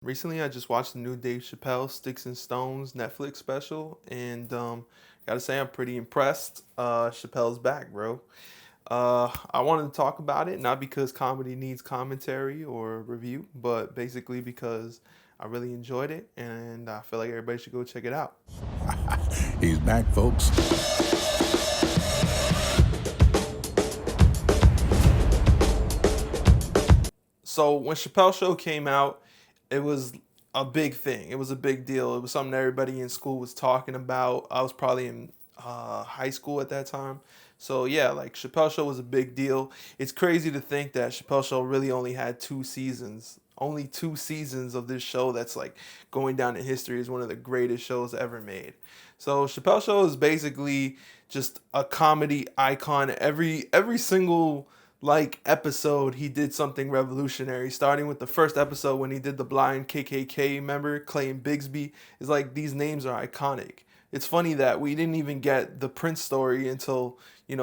Recently, I just watched the new Dave Chappelle Sticks and Stones Netflix special, and gotta say I'm pretty impressed. Chappelle's back, bro. I wanted to talk about it not because comedy needs commentary or review, but basically because I really enjoyed it, and I feel like everybody should go check it out. He's back, folks. So when Chappelle Show came out, it was a big thing. It was a big deal. It was something that everybody in school was talking about. I was probably in high school at that time. So yeah, like Chappelle Show was a big deal. It's crazy to think that Chappelle Show really only had 2 seasons. Only 2 seasons of this show that's like going down in history as one of the greatest shows ever made. So Chappelle Show is basically just a comedy icon. Every single like episode he did something revolutionary, starting with the first episode when he did the blind KKK member Clay and Bigsby. Is like these names are iconic. It's funny that we didn't even get the Prince story until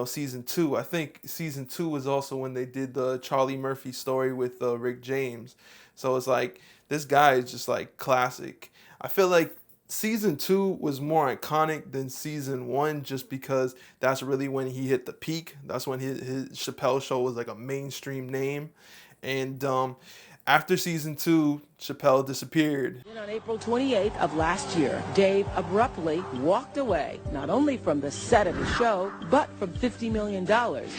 season 2. I think season 2 was also when they did the Charlie Murphy story with Rick James. So it's like this guy is just like classic. I feel like season 2 was more iconic than season 1, just because that's really when he hit the peak. That's when his Chappelle Show was like a mainstream name. And after season 2, Chappelle disappeared. On April 28th of last year, Dave abruptly walked away, not only from the set of his show, but from $50 million,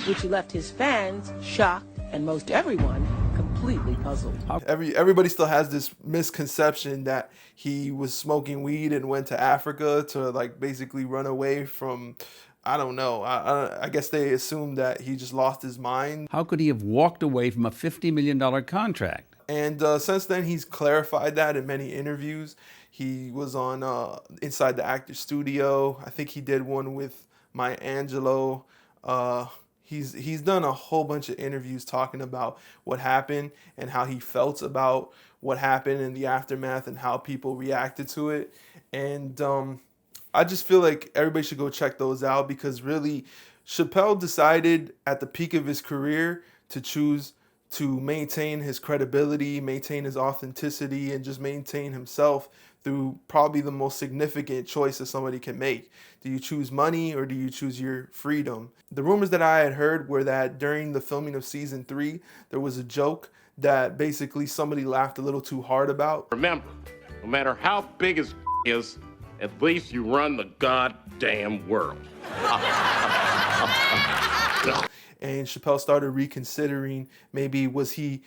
which left his fans shocked and most everyone completely puzzled. Everybody still has this misconception that he was smoking weed and went to Africa to like basically run away from, I don't know. I guess they assume that he just lost his mind. How could he have walked away from a $50 million contract? And since then, he's clarified that in many interviews. He was on Inside the Actor Studio. I think he did one with Maya Angelou. He's done a whole bunch of interviews talking about what happened and how he felt about what happened in the aftermath and how people reacted to it. And I just feel like everybody should go check those out, because really, Chappelle decided at the peak of his career to choose to maintain his credibility, maintain his authenticity, and just maintain himself through probably the most significant choice that somebody can make. Do you choose money or do you choose your freedom? The rumors that I had heard were that during the filming of season 3, there was a joke that basically somebody laughed a little too hard about. Remember, no matter how big his is, at least you run the goddamn world. And Chappelle started reconsidering, maybe was he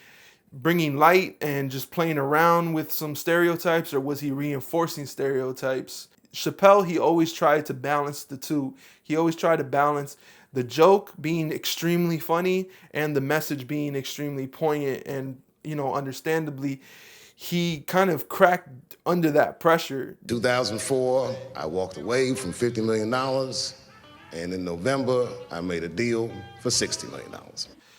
bringing light and just playing around with some stereotypes, or was he reinforcing stereotypes? Chappelle, he always tried to balance the two. He always tried to balance the joke being extremely funny and the message being extremely poignant. And, understandably, he kind of cracked under that pressure. 2004, I walked away from $50 million. And in November, I made a deal for $60 million.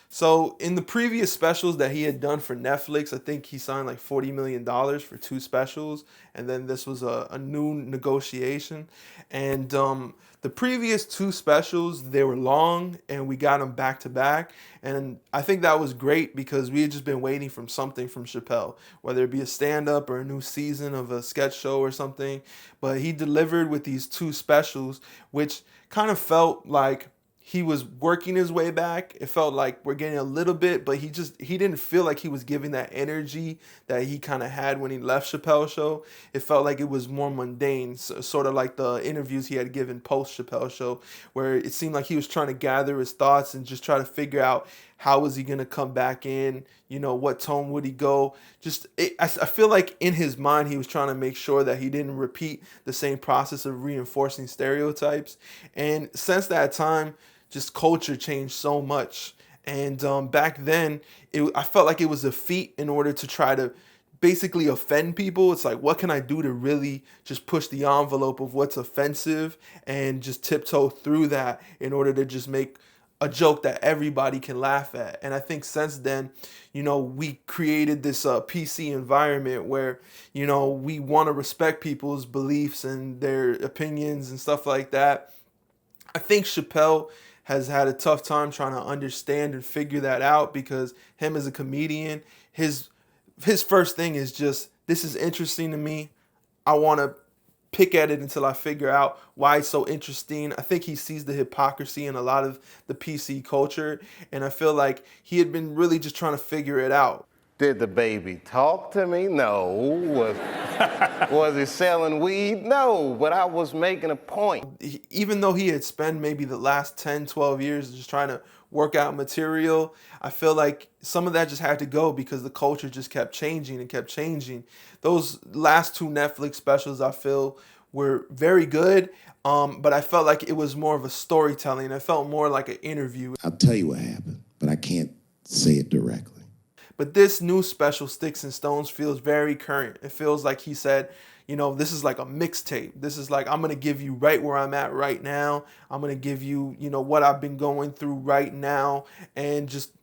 So in the previous specials that he had done for Netflix, I think he signed like $40 million for 2 specials. And then this was a new negotiation. And the previous 2 specials, they were long and we got them back to back. And I think that was great because we had just been waiting for something from Chappelle, whether it be a stand-up or a new season of a sketch show or something. But he delivered with these 2 specials, which kind of felt like he was working his way back. It felt like we're getting a little bit, but he didn't feel like he was giving that energy that he kind of had when he left Chappelle Show. It felt like it was more mundane, sort of like the interviews he had given post Chappelle Show, where it seemed like he was trying to gather his thoughts and just try to figure out how was he going to come back in, what tone would he go. I feel like in his mind he was trying to make sure that he didn't repeat the same process of reinforcing stereotypes. And since that time, just culture changed so much. And back then, I felt like it was a feat in order to try to basically offend people. It's like, what can I do to really just push the envelope of what's offensive and just tiptoe through that in order to just make a joke that everybody can laugh at. And I think since then, we created this PC environment where, we want to respect people's beliefs and their opinions and stuff like that. I think Chappelle has had a tough time trying to understand and figure that out, because him as a comedian, his first thing is just This is interesting to me. I want to pick at it until I figure out why it's so interesting. I think he sees the hypocrisy in a lot of the PC culture, and I feel like he had been really just trying to figure it out. Did the baby talk to me? No. Was he selling weed? No, but I was making a point. Even though he had spent maybe the last 10, 12 years just trying to work out material, I feel like some of that just had to go because the culture just kept changing and kept changing. Those last 2 Netflix specials, I feel, were very good, but I felt like it was more of a storytelling. It felt more like an interview. I'll tell you what happened, but I can't say it directly. But this new special, Sticks and Stones, feels very current. It feels like he said, you know, this is like a mixtape. This is like, I'm going to give you right where I'm at right now. I'm going to give you, you know, what I've been going through right now, and just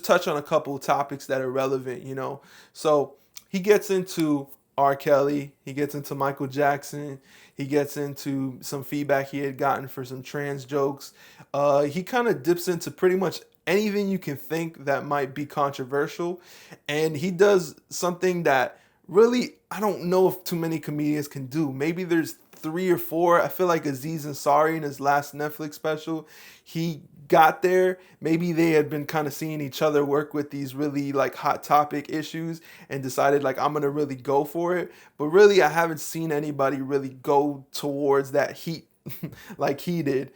touch on a couple of topics that are relevant, you know. So he gets into R. Kelly. He gets into Michael Jackson. He gets into some feedback he had gotten for some trans jokes. He kind of dips into pretty much anything you can think that might be controversial. And he does something that really, I don't know if too many comedians can do. Maybe there's 3 or 4. I feel like Aziz Ansari in his last Netflix special, he got there. Maybe they had been kind of seeing each other work with these really like hot topic issues and decided like, I'm going to really go for it. But really, I haven't seen anybody really go towards that heat like he did.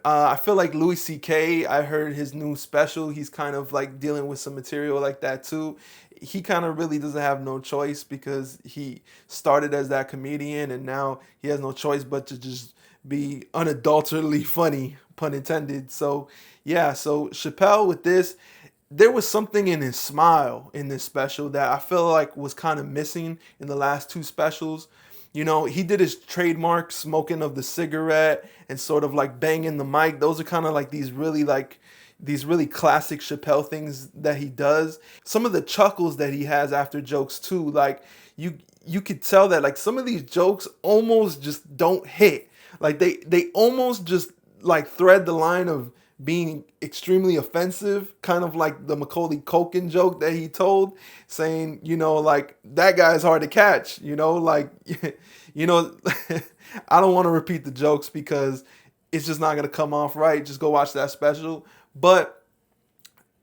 I feel like Louis C.K., I heard his new special, he's kind of like dealing with some material like that too. He kind of really doesn't have no choice because he started as that comedian and now he has no choice but to just be unadulteratedly funny, pun intended. So yeah, so Chappelle with this, there was something in his smile in this special that I feel like was kind of missing in the last 2 specials. You know, he did his trademark smoking of the cigarette and sort of like banging the mic. Those are kind of like these really classic Chappelle things that he does. Some of the chuckles that he has after jokes too, like you could tell that like some of these jokes almost just don't hit. Like they almost just like thread the line of being extremely offensive, kind of like the Macaulay Culkin joke that he told, saying, you know, like, that guy's hard to catch, you know, like, you know, I don't want to repeat the jokes because it's just not going to come off right. Just go watch that special. But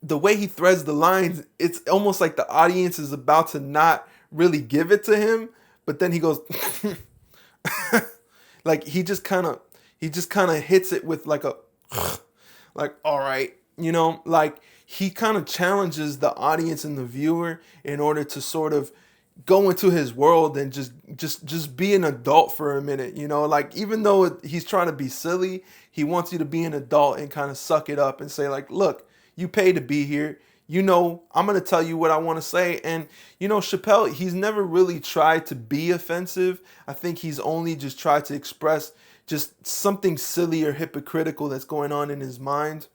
the way he threads the lines, it's almost like the audience is about to not really give it to him, but then he goes, like, he just kind of hits it with like a, like, all right, you know, like he kind of challenges the audience and the viewer in order to sort of go into his world and just be an adult for a minute, you know, like even though he's trying to be silly, he wants you to be an adult and kind of suck it up and say like, look, you paid to be here. You know, I'm going to tell you what I want to say. And, you know, Chappelle, he's never really tried to be offensive. I think he's only just tried to express just something silly or hypocritical that's going on in his mind.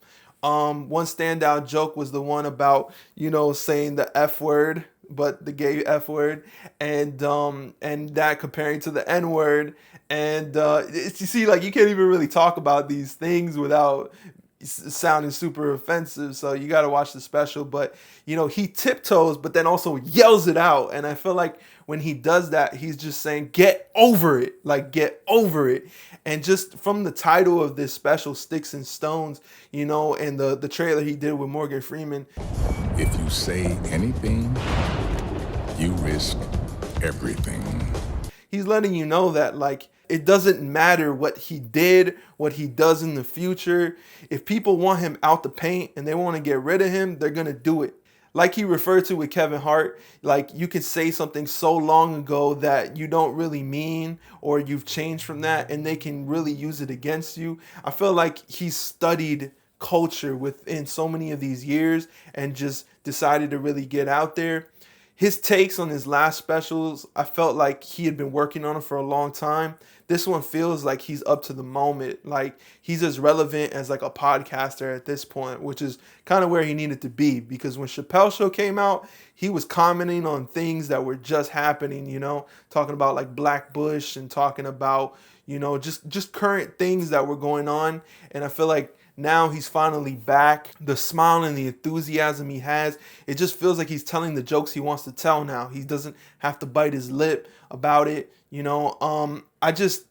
One standout joke was the one about, you know, saying the F word, but the gay F word, and that comparing to the N word. And you see, like, you can't even really talk about these things without sounding super offensive, so you got to watch the special. But you know, he tiptoes but then also yells it out, and I feel like when he does that, he's just saying get over it, like get over it. And just from the title of this special, Sticks and Stones, you know, and the trailer he did with Morgan Freeman, If you say anything, you risk everything. he's letting you know that like it doesn't matter what he did, what he does in the future. If people want him out the paint and they want to get rid of him, they're going to do it. Like he referred to with Kevin Hart, like you can say something so long ago that you don't really mean, or you've changed from that, and they can really use it against you. I feel like he's studied culture within so many of these years and just decided to really get out there. His takes on his last specials, I felt like he had been working on it for a long time. This one feels like he's up to the moment. Like he's as relevant as like a podcaster at this point, which is kind of where he needed to be, because when Chappelle Show came out, he was commenting on things that were just happening, you know, talking about like Black Bush and talking about, you know, just current things that were going on. And I feel like now he's finally back. The smile and the enthusiasm he has, it just feels like he's telling the jokes he wants to tell now. He doesn't have to bite his lip about it, you know. I just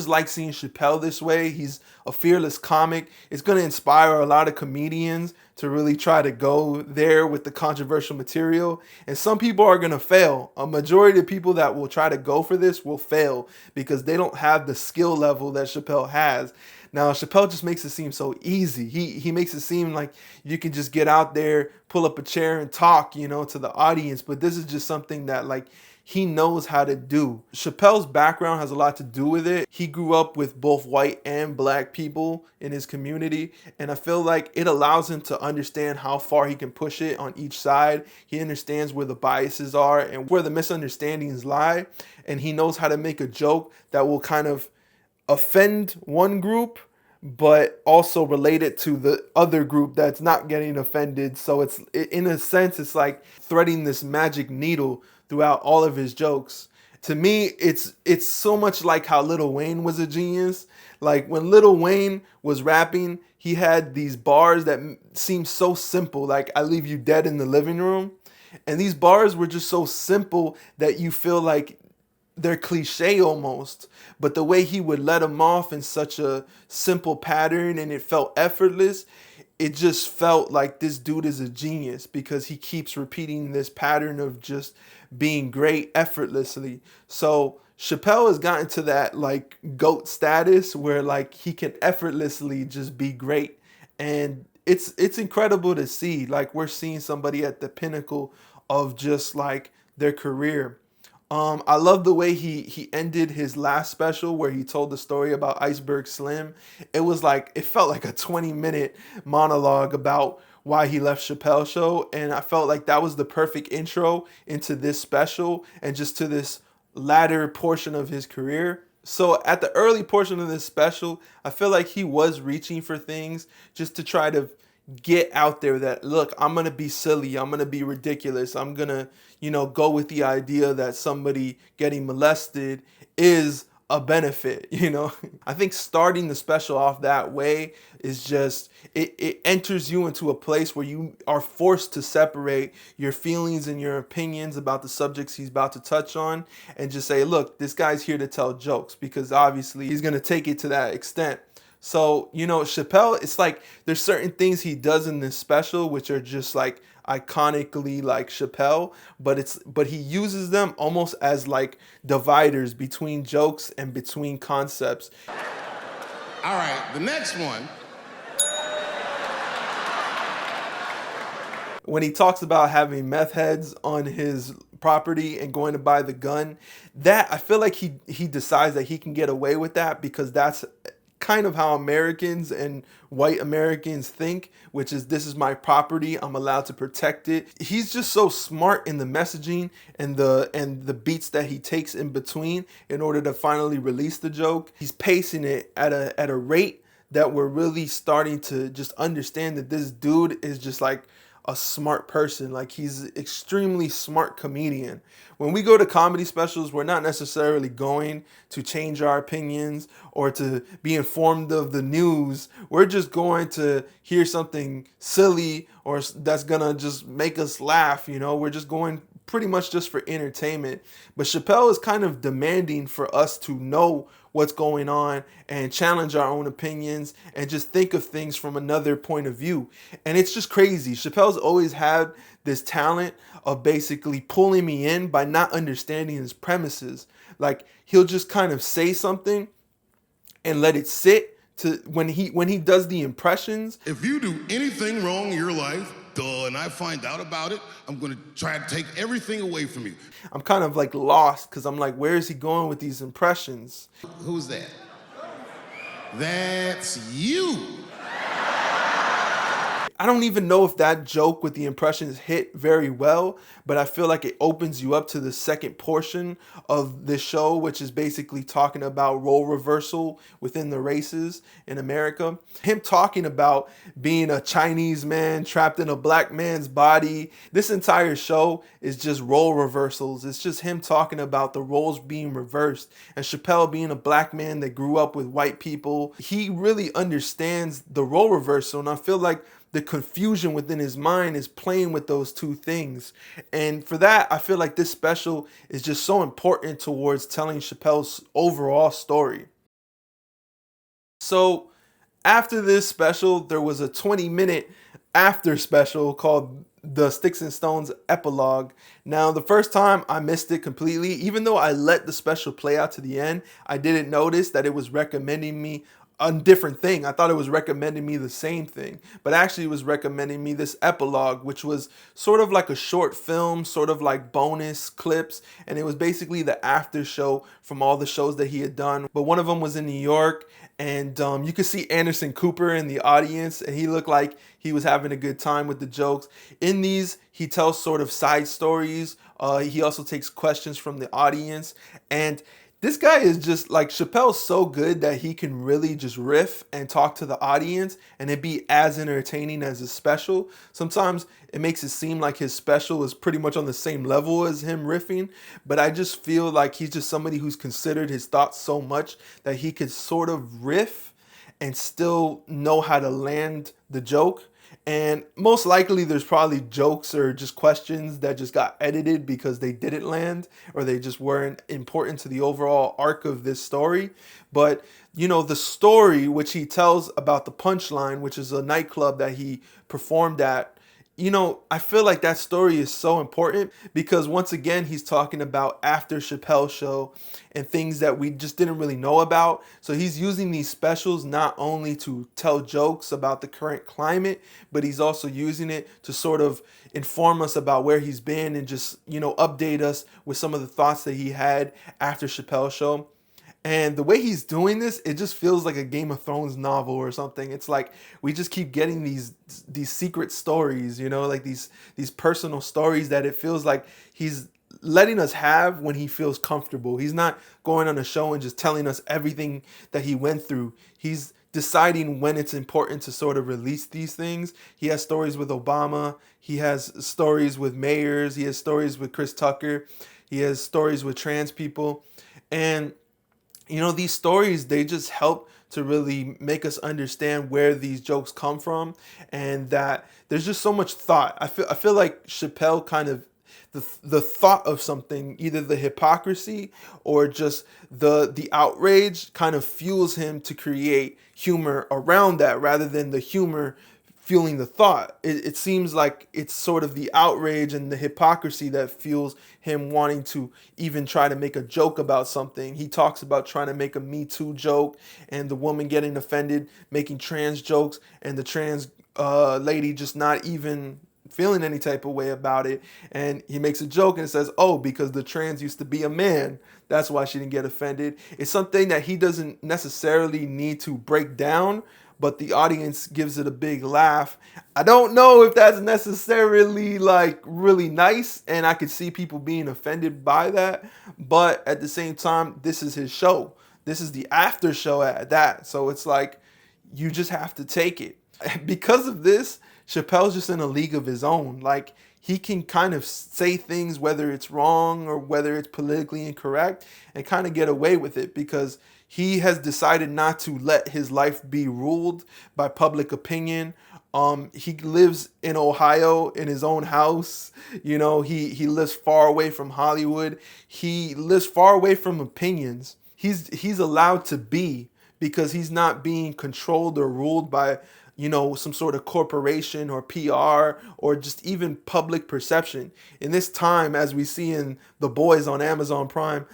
like seeing Chappelle this way. He's a fearless comic. It's going to inspire a lot of comedians to really try to go there with the controversial material. And some people are going to fail. A majority of people that will try to go for this will fail because they don't have the skill level that Chappelle has. Now, Chappelle just makes it seem so easy. He makes it seem like you can just get out there, pull up a chair and talk, you know, to the audience. But this is just something that, like, he knows how to do. Chappelle's background has a lot to do with it. He grew up with both white and black people in his community, and I feel like it allows him to understand how far he can push it on each side. He understands where the biases are and where the misunderstandings lie, and he knows how to make a joke that will kind of offend one group but also relate it to the other group that's not getting offended. So it's, in a sense, it's like threading this magic needle throughout all of his jokes. To me, it's so much like how Lil Wayne was a genius. Like when Lil Wayne was rapping, he had these bars that seemed so simple, like "I leave you dead in the living room." And these bars were just so simple that you feel like they're cliche almost, but the way he would let them off in such a simple pattern and it felt effortless, it just felt like this dude is a genius because he keeps repeating this pattern of just being great effortlessly. So Chappelle has gotten to that like GOAT status where like he can effortlessly just be great. And it's incredible to see. Like we're seeing somebody at the pinnacle of just like their career. I love the way he ended his last special where he told the story about Iceberg Slim. It was like, it felt like a 20-minute monologue about why he left Chappelle's Show. And I felt like that was the perfect intro into this special and just to this latter portion of his career. So at the early portion of this special, I feel like he was reaching for things just to try to get out there that, look, I'm going to be silly. I'm going to be ridiculous. I'm going to, you know, go with the idea that somebody getting molested is a benefit, you know. I think starting the special off that way is just, it enters you into a place where you are forced to separate your feelings and your opinions about the subjects he's about to touch on and just say, look, this guy's here to tell jokes, because obviously he's going to take it to that extent. So, you know, Chappelle, it's like there's certain things he does in this special which are just like iconically like Chappelle, but he uses them almost as like dividers between jokes and between concepts. All right, the next one. When he talks about having meth heads on his property and going to buy the gun, that I feel like he decides that he can get away with that because that's kind of how Americans and white Americans think, which is, this is my property, I'm allowed to protect it. He's just so smart in the messaging and the beats that he takes in between in order to finally release the joke. He's pacing it at a rate that we're really starting to just understand that this dude is just like a smart person. Like he's an extremely smart comedian. When we go to comedy specials, we're not necessarily going to change our opinions or to be informed of the news. We're just going to hear something silly or that's gonna just make us laugh, you know. We're just going pretty much just for entertainment. But Chappelle is kind of demanding for us to know what's going on and challenge our own opinions and just think of things from another point of view. And it's just crazy. Chappelle's always had this talent of basically pulling me in by not understanding his premises. Like he'll just kind of say something and let it sit to when he does the impressions. If you do anything wrong in your life, and I find out about it, I'm going to try to take everything away from you. I'm kind of like lost because I'm like, where is he going with these impressions? Who's that? That's you. I don't even know if that joke with the impressions hit very well, but I feel like it opens you up to the second portion of this show, which is basically talking about role reversal within the races in America. Him talking about being a Chinese man trapped in a black man's body. This entire show is just role reversals. It's just him talking about the roles being reversed. And Chappelle being a black man that grew up with white people, he really understands the role reversal. And I feel like the confusion within his mind is playing with those two things. And for that, I feel like this special is just so important towards telling Chappelle's overall story. So after this special, there was a 20-minute after special called the Sticks and Stones Epilogue. Now, the first time I missed it completely. Even though I let the special play out to the end, I didn't notice that it was recommending me a different thing. I thought it was recommending me the same thing, but actually it was recommending me this epilogue, which was sort of like a short film, sort of like bonus clips, and it was basically the after show from all the shows that he had done. But one of them was in New York, and you could see Anderson Cooper in the audience, and he looked like he was having a good time with the jokes. In these, he tells sort of side stories. He also takes questions from the audience, and this guy is just like, Chappelle's so good that he can really just riff and talk to the audience and it be as entertaining as his special. Sometimes it makes it seem like his special is pretty much on the same level as him riffing, but I just feel like he's just somebody who's considered his thoughts so much that he could sort of riff and still know how to land the joke. And most likely there's probably jokes or just questions that just got edited because they didn't land or they just weren't important to the overall arc of this story. But, you know, the story which he tells about the Punchline, which is a nightclub that he performed at, you know, I feel like that story is so important because once again, he's talking about after Chappelle's show and things that we just didn't really know about. So he's using these specials not only to tell jokes about the current climate, but he's also using it to sort of inform us about where he's been and just, you know, update us with some of the thoughts that he had after Chappelle's show. And the way he's doing this, it just feels like a Game of Thrones novel or something. It's like we just keep getting these secret stories, you know, like these personal stories that it feels like he's letting us have when he feels comfortable. He's not going on a show and just telling us everything that he went through. He's deciding when it's important to sort of release these things. He has stories with Obama. He has stories with mayors. He has stories with Chris Tucker. He has stories with trans people. And you know, these stories, they just help to really make us understand where these jokes come from and that there's just so much thought. I feel like Chappelle kind of, the thought of something, either the hypocrisy or just the outrage kind of fuels him to create humor around that rather than the humor fueling the thought. It seems like it's sort of the outrage and the hypocrisy that fuels him wanting to even try to make a joke about something. He talks about trying to make a Me Too joke and the woman getting offended, making trans jokes, and the trans lady just not even feeling any type of way about it. And he makes a joke and it says, oh, because the trans used to be a man, that's why she didn't get offended. It's something that he doesn't necessarily need to break down, but the audience gives it a big laugh. I don't know if that's necessarily like really nice, and I could see people being offended by that, but at the same time, this is his show. This is the after show at that, so it's like, you just have to take it. Because of this, Chappelle's just in a league of his own. Like, he can kind of say things, whether it's wrong or whether it's politically incorrect, and kind of get away with it because he has decided not to let his life be ruled by public opinion. He lives in Ohio in his own house. You know, he lives far away from Hollywood. He lives far away from opinions. He's allowed to be because he's not being controlled or ruled by, you know, some sort of corporation or PR or just even public perception. In this time, as we see in The Boys on Amazon Prime,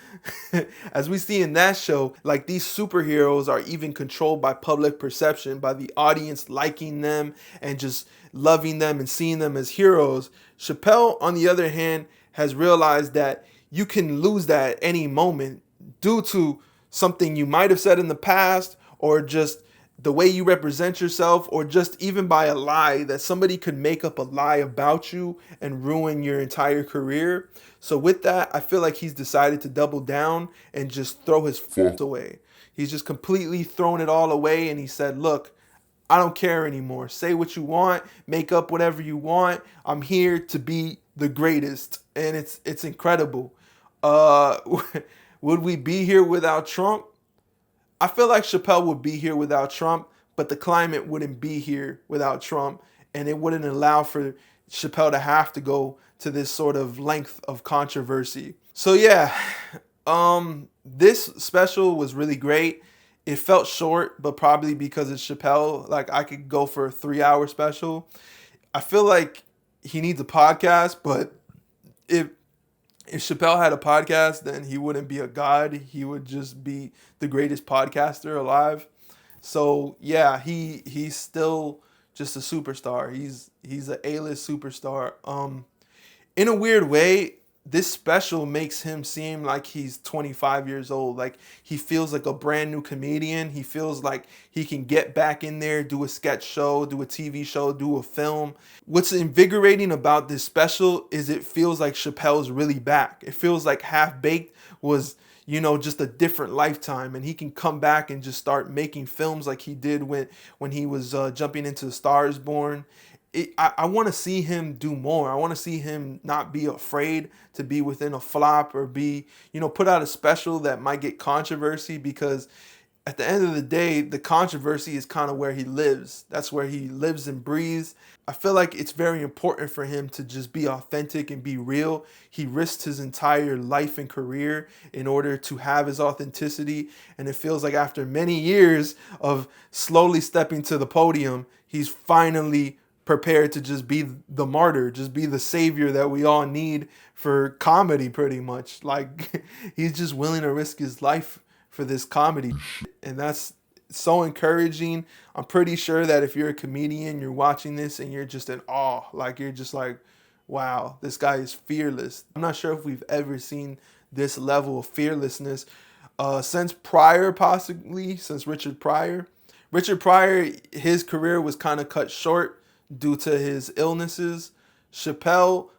as we see in that show, like these superheroes are even controlled by public perception, by the audience liking them and just loving them and seeing them as heroes. Chappelle, on the other hand, has realized that you can lose that at any moment due to something you might have said in the past or just the way you represent yourself, or just even by a lie, that somebody could make up a lie about you and ruin your entire career. So with that, I feel like he's decided to double down and just throw his away. He's just completely thrown it all away, and he said, look, I don't care anymore. Say what you want, make up whatever you want. I'm here to be the greatest, and it's incredible. Would we be here without Trump? I feel like Chappelle would be here without Trump, but the climate wouldn't be here without Trump, and it wouldn't allow for Chappelle to have to go to this sort of length of controversy. So yeah, this special was really great. It felt short, but probably because it's Chappelle. Like, I could go for a 3-hour special. I feel like he needs a podcast, but if Chappelle had a podcast, then he wouldn't be a god. He would just be the greatest podcaster alive. So yeah, he's still just a superstar. He's an A-list superstar. In a weird way, this special makes him seem like he's 25 years old. Like, he feels like a brand new comedian. He feels like he can get back in there, do a sketch show, do a TV show, do a film. What's invigorating about this special is it feels like Chappelle's really back. It feels like Half Baked was, just a different lifetime, and he can come back and just start making films like he did when he was jumping into Stars Born. I want to see him do more. I want to see him not be afraid to be within a flop or put out a special that might get controversy, because at the end of the day, the controversy is kind of where he lives. That's where he lives and breathes. I feel like it's very important for him to just be authentic and be real. He risked his entire life and career in order to have his authenticity. And it feels like after many years of slowly stepping to the podium, he's finally prepared to just be the martyr, just be the savior that we all need for comedy, pretty much. Like, he's just willing to risk his life for this comedy. And that's so encouraging. I'm pretty sure that if you're a comedian, you're watching this and you're just in awe. Like, you're just like, wow, this guy is fearless. I'm not sure if we've ever seen this level of fearlessness since Pryor, possibly, since Richard Pryor. Richard Pryor, his career was kind of cut short due to his illnesses. Chappelle,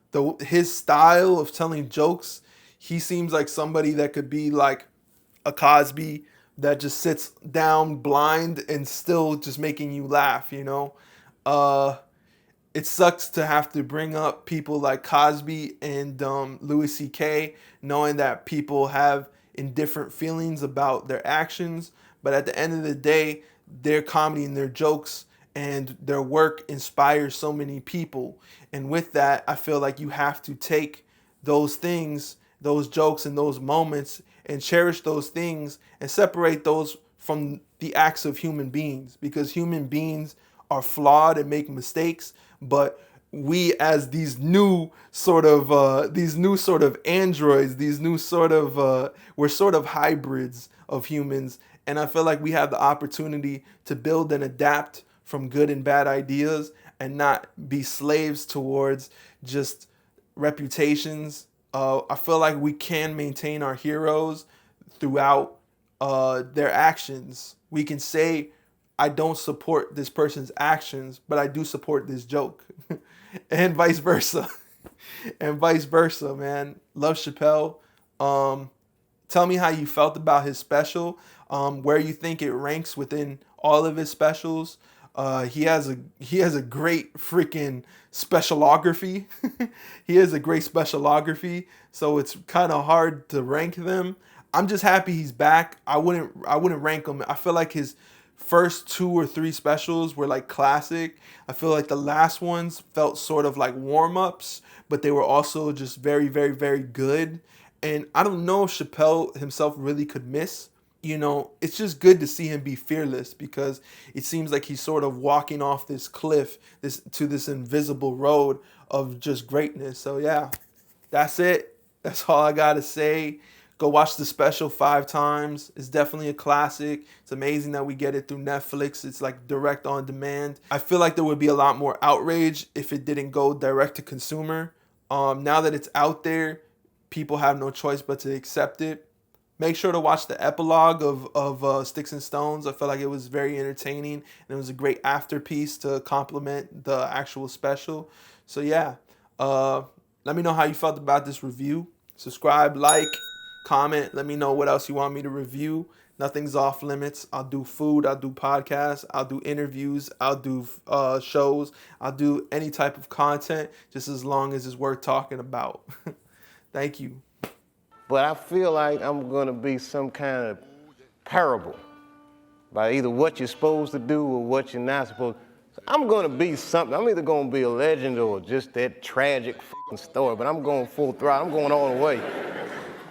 his style of telling jokes, he seems like somebody that could be like a Cosby that just sits down blind and still just making you laugh, It sucks to have to bring up people like Cosby and Louis C.K., knowing that people have indifferent feelings about their actions, but at the end of the day, their comedy and their jokes and their work inspires so many people. And with that, I feel like you have to take those things, those jokes and those moments, and cherish those things and separate those from the acts of human beings, because human beings are flawed and make mistakes. But we, as these new sort of androids, we're sort of hybrids of humans. And I feel like we have the opportunity to build and adapt from good and bad ideas and not be slaves towards just reputations. I feel like we can maintain our heroes throughout their actions. We can say, I don't support this person's actions, but I do support this joke. And vice versa. And vice versa, man. Love Chappelle. Tell me how you felt about his special, where you think it ranks within all of his specials. He has a great freaking specialography. He has a great specialography, so it's kind of hard to rank them. I'm just happy he's back. I wouldn't rank him. I feel like his first 2 or 3 specials were like classic. I feel like the last ones felt sort of like warm-ups, but they were also just very, very, very good. And I don't know if Chappelle himself really could miss. It's just good to see him be fearless, because it seems like he's sort of walking off this cliff, to this invisible road of just greatness. So yeah, that's it. That's all I gotta say. Go watch the special 5 times. It's definitely a classic. It's amazing that we get it through Netflix. It's like direct on demand. I feel like there would be a lot more outrage if it didn't go direct to consumer. Now that it's out there, people have no choice but to accept it. Make sure to watch the epilogue of Sticks and Stones. I felt like it was very entertaining, and it was a great afterpiece to complement the actual special. So yeah, let me know how you felt about this review. Subscribe, like, comment. Let me know what else you want me to review. Nothing's off limits. I'll do food. I'll do podcasts. I'll do interviews. I'll do shows. I'll do any type of content, just as long as it's worth talking about. Thank you. But I feel like I'm gonna be some kind of parable by either what you're supposed to do or what you're not supposed to. I'm gonna be something. I'm either gonna be a legend or just that tragic story, but I'm going full throttle. I'm going all the way.